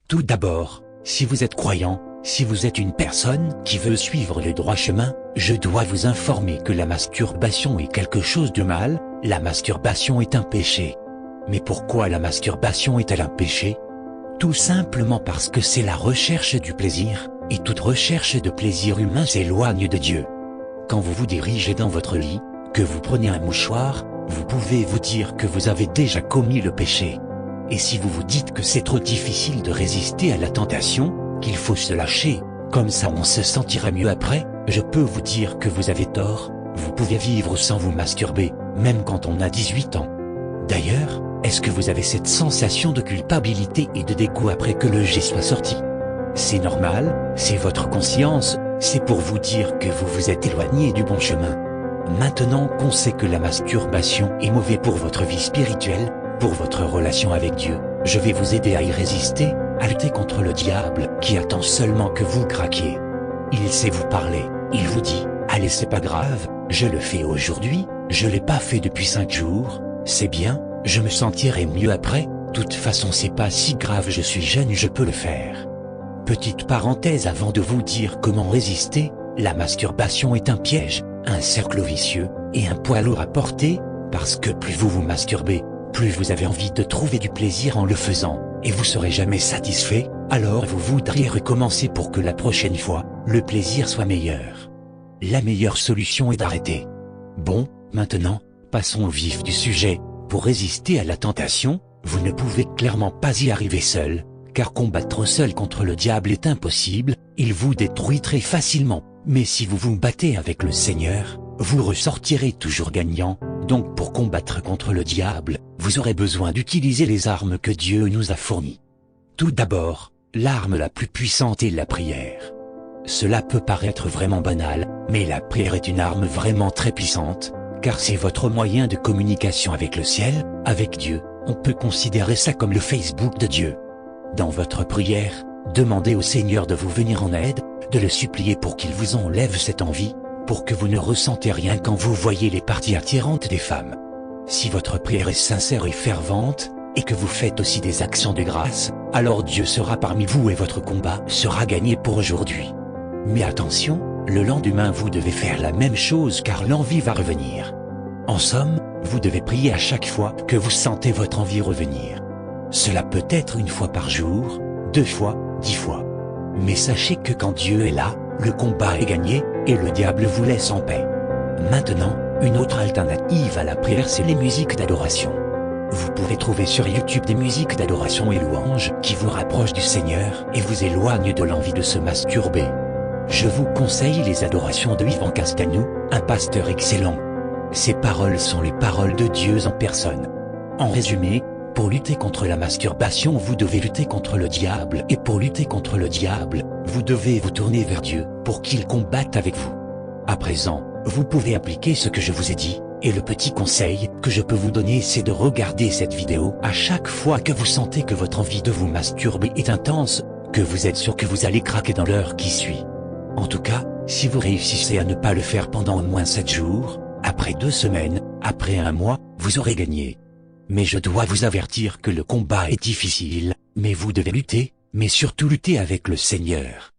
Tout d'abord, si vous êtes croyant, si vous êtes une personne qui veut suivre le droit chemin, je dois vous informer que la masturbation est quelque chose de mal, la masturbation est un péché. Mais pourquoi la masturbation est-elle un péché? Tout simplement parce que c'est la recherche du plaisir, et toute recherche de plaisir humain s'éloigne de Dieu. Quand vous vous dirigez dans votre lit, que vous prenez un mouchoir, vous pouvez vous dire que vous avez déjà commis le péché. Et si vous vous dites que c'est trop difficile de résister à la tentation, qu'il faut se lâcher, comme ça on se sentira mieux après, je peux vous dire que vous avez tort, vous pouvez vivre sans vous masturber, même quand on a 18 ans. D'ailleurs, est-ce que vous avez cette sensation de culpabilité et de dégoût après que le jet soit sorti? C'est normal, c'est votre conscience, c'est pour vous dire que vous vous êtes éloigné du bon chemin. Maintenant qu'on sait que la masturbation est mauvaise pour votre vie spirituelle, pour votre relation avec Dieu, je vais vous aider à y résister, à lutter contre le diable qui attend seulement que vous craquiez. Il sait vous parler, il vous dit « Allez, c'est pas grave, je le fais aujourd'hui, je l'ai pas fait depuis 5 jours, c'est bien, je me sentirai mieux après, toute façon c'est pas si grave, je suis jeune, je peux le faire. » Petite parenthèse avant de vous dire comment résister, la masturbation est un piège, un cercle vicieux, et un poids lourd à porter, parce que plus vous vous masturbez, plus vous avez envie de trouver du plaisir en le faisant, et vous serez jamais satisfait, alors vous voudriez recommencer pour que la prochaine fois, le plaisir soit meilleur. La meilleure solution est d'arrêter. Bon, maintenant, passons au vif du sujet. Pour résister à la tentation, vous ne pouvez clairement pas y arriver seul, car combattre seul contre le diable est impossible, il vous détruit très facilement. Mais si vous vous battez avec le Seigneur, vous ressortirez toujours gagnant. Donc pour combattre contre le diable, vous aurez besoin d'utiliser les armes que Dieu nous a fournies. Tout d'abord, l'arme la plus puissante est la prière. Cela peut paraître vraiment banal, mais la prière est une arme vraiment très puissante, car c'est votre moyen de communication avec le ciel, avec Dieu. On peut considérer ça comme le Facebook de Dieu. Dans votre prière, demandez au Seigneur de vous venir en aide, de le supplier pour qu'il vous enlève cette envie, pour que vous ne ressentez rien quand vous voyez les parties attirantes des femmes. Si votre prière est sincère et fervente, et que vous faites aussi des actions de grâce, alors Dieu sera parmi vous et votre combat sera gagné pour aujourd'hui. Mais attention, le lendemain vous devez faire la même chose car l'envie va revenir. En somme, vous devez prier à chaque fois que vous sentez votre envie revenir. Cela peut être 1 fois par jour, 2 fois, 10 fois. Mais sachez que quand Dieu est là, le combat est gagné, et le diable vous laisse en paix. Maintenant, une autre alternative à la prière, c'est les musiques d'adoration. Vous pouvez trouver sur YouTube des musiques d'adoration et louanges qui vous rapprochent du Seigneur et vous éloignent de l'envie de se masturber. Je vous conseille les adorations de Yvan Castagnou, un pasteur excellent. Ces paroles sont les paroles de Dieu en personne. En résumé, pour lutter contre la masturbation, vous devez lutter contre le diable, et pour lutter contre le diable, vous devez vous tourner vers Dieu, pour qu'il combatte avec vous. À présent, vous pouvez appliquer ce que je vous ai dit, et le petit conseil que je peux vous donner c'est de regarder cette vidéo à chaque fois que vous sentez que votre envie de vous masturber est intense, que vous êtes sûr que vous allez craquer dans l'heure qui suit. En tout cas, si vous réussissez à ne pas le faire pendant au moins 7 jours, après 2 semaines, après 1 mois, vous aurez gagné. Mais je dois vous avertir que le combat est difficile, mais vous devez lutter, mais surtout lutter avec le Seigneur.